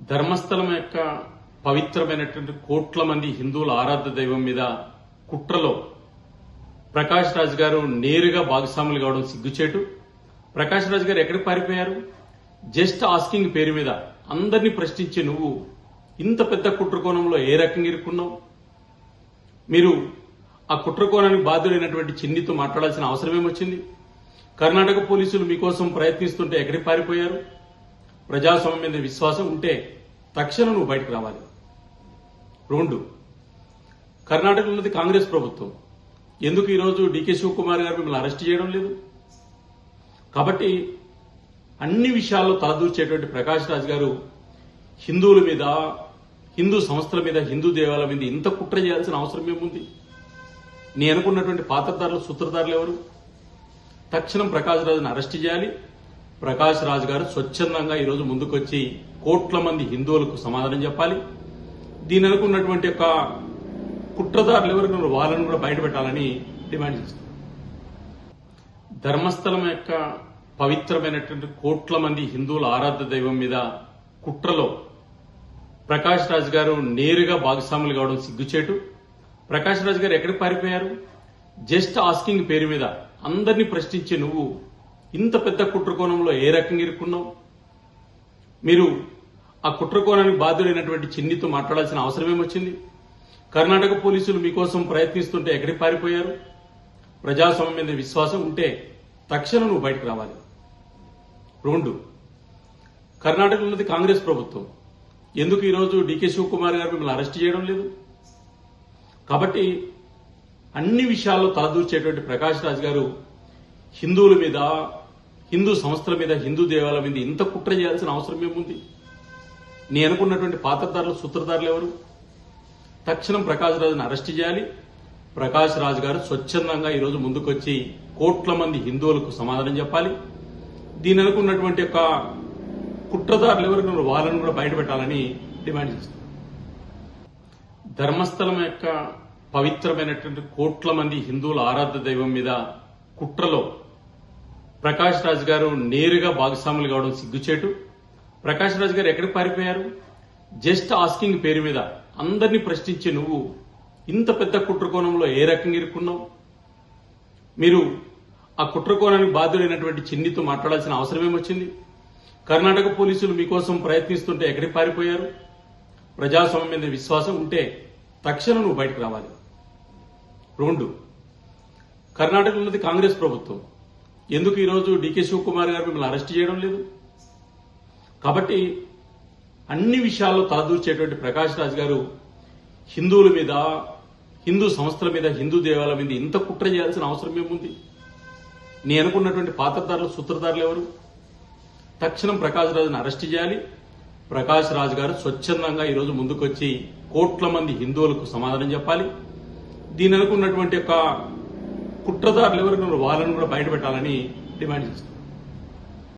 ధర్మస్థలం యొక్క పవిత్రమైనటువంటి కోట్ల మంది హిందువుల ఆరాధ్య దైవం మీద కుట్రలో ప్రకాష్ రాజ్ గారు నేరుగా భాగస్వాములు కావడం సిగ్గుచేటు. ప్రకాష్ రాజ్ గారు ఎక్కడికి పారిపోయారు? జస్ట్ ఆస్కింగ్ పేరు మీద అందరినీ ప్రశ్నించే నువ్వు ఇంత పెద్ద కుట్రకోణంలో ఏ రకంగా ఇరుక్కున్నావు? మీరు ఆ కుట్రకోణానికి బాధ్యుడైనటువంటి చిన్నితో మాట్లాడాల్సిన అవసరం ఏమొచ్చింది? కర్ణాటక పోలీసులు మీకోసం ప్రయత్నిస్తుంటే ఎక్కడికి పారిపోయారు? ప్రజాస్వామ్యం మీద విశ్వాసం ఉంటే తక్షణం నువ్వు బయటకు రావాలి. 2, కర్ణాటకలో ఉన్నది కాంగ్రెస్ ప్రభుత్వం. ఎందుకు ఈరోజు డీకే శివకుమార్ గారు మిమ్మల్ని అరెస్ట్ చేయడం లేదు? కాబట్టి అన్ని విషయాల్లో తలదూర్చేటువంటి ప్రకాష్ రాజ్ గారు హిందువుల మీద, హిందూ సంస్థల మీద, హిందూ దేవాలయం మీద ఇంత కుట్ర చేయాల్సిన అవసరం ఏముంది? నీ అనుకున్నటువంటి పాత్రధారులు, సూత్రధారులు ఎవరు? తక్షణం ప్రకాష్ రాజును అరెస్ట్ చేయాలి. ప్రకాష్ రాజ్ గారు స్వచ్ఛందంగా ఈరోజు ముందుకొచ్చి కోట్ల మంది హిందువులకు సమాధానం చెప్పాలి. దీని అనుకున్నటువంటి యొక్క కుట్రదారులు ఎవరు వాళ్ళని కూడా బయటపెట్టాలని డిమాండ్ చేస్తున్నారు. ధర్మస్థలం యొక్క పవిత్రమైనటువంటి కోట్ల మంది హిందువుల ఆరాధ్య దైవం మీద కుట్రలో ప్రకాష్ రాజ్ గారు నేరుగా భాగస్వాములు కావడం సిగ్గుచేటు. ప్రకాష్ రాజ్ గారు ఎక్కడికి పారిపోయారు? జస్ట్ ఆస్కింగ్ పేరు మీద అందరినీ ప్రశ్నించే నువ్వు ఇంత పెద్ద కుట్రకోణంలో ఏ రకంగా ఇరుక్కున్నావు? మీరు ఆ కుట్రకోణానికి బాధ్యుడైనటువంటి చిన్నితో మాట్లాడాల్సిన అవసరం ఏమొచ్చింది? కర్ణాటక పోలీసులు మీకోసం ప్రయత్నిస్తుంటే ఎక్కడికి పారిపోయారు? ప్రజాస్వామ్యం మీద విశ్వాసం ఉంటే తక్షణం నువ్వు బయటకు రావాలి. 2, కర్ణాటకలో ఉన్నది కాంగ్రెస్ ప్రభుత్వం. ఎందుకు ఈరోజు డీకే శివకుమార్ గారు మిమ్మల్ని అరెస్ట్ చేయడం లేదు? కాబట్టి అన్ని విషయాల్లో తలదూర్చేటువంటి ప్రకాష్ రాజ్ గారు హిందువుల మీద, హిందూ సంస్థల మీద, హిందూ దేవాలయం మీద ఇంత కుట్ర చేయాల్సిన అవసరం ఏముంది? నీ అనుకున్నటువంటి పాత్రధారులు, సూత్రధారులు ఎవరు? తక్షణం ప్రకాష్ రాజును అరెస్ట్ చేయాలి. ప్రకాష్ రాజ్ గారు స్వచ్ఛందంగా ఈరోజు ముందుకొచ్చి కోట్ల మంది హిందువులకు సమాధానం చెప్పాలి. దీని అనుకున్నటువంటి యొక్క కుట్రదారులు ఎవరు వాళ్ళని కూడా బయటపెట్టాలని డిమాండ్ చేస్తున్నారు. ధర్మస్థలం యొక్క పవిత్రమైనటువంటి కోట్ల మంది హిందువుల ఆరాధ్య దైవం మీద కుట్రలో ప్రకాష్ రాజ్ గారు నేరుగా భాగస్వాములు కావడం సిగ్గుచేటు. ప్రకాష్ రాజ్ గారు ఎక్కడికి పారిపోయారు? జస్ట్ ఆస్కింగ్ పేరు మీద అందరినీ ప్రశ్నించే నువ్వు ఇంత పెద్ద కుట్రకోణంలో ఏ రకంగా ఇరుక్కున్నావు? మీరు ఆ కుట్రకోణానికి బాధ్యుడైనటువంటి చిన్నితో మాట్లాడాల్సిన అవసరం ఏమొచ్చింది? కర్ణాటక పోలీసులు మీకోసం ప్రయత్నిస్తుంటే ఎక్కడికి పారిపోయారు? ప్రజాస్వామ్యం మీద విశ్వాసం ఉంటే తక్షణం నువ్వు బయటకు రావాలి. 2, కర్ణాటకలో ఉన్నది కాంగ్రెస్ ప్రభుత్వం. ఎందుకు ఈరోజు డీకే శివకుమార్ గారు మిమ్మల్ని అరెస్ట్ చేయడం లేదు? కాబట్టి అన్ని విషయాల్లో తలదూర్చేటువంటి ప్రకాష్ రాజ్ గారు హిందువుల మీద, హిందూ సంస్థల మీద, హిందూ దేవాలయం మీద ఇంత కుట్ర చేయాల్సిన అవసరం ఏముంది? నీ అనుకున్నటువంటి పాత్రధారులు, సూత్రధారులు ఎవరు? తక్షణం ప్రకాష్ రాజును అరెస్ట్ చేయాలి. ప్రకాష్ రాజ్ గారు స్వచ్ఛందంగా ఈరోజు ముందుకొచ్చి కోట్ల మంది హిందువులకు సమాధానం చెప్పాలి. దీని అనుకున్నటువంటి యొక్క కుట్రదారులు ఎవరు వాళ్ళని కూడా బయటపెట్టాలని డిమాండ్ చేస్తున్నారు.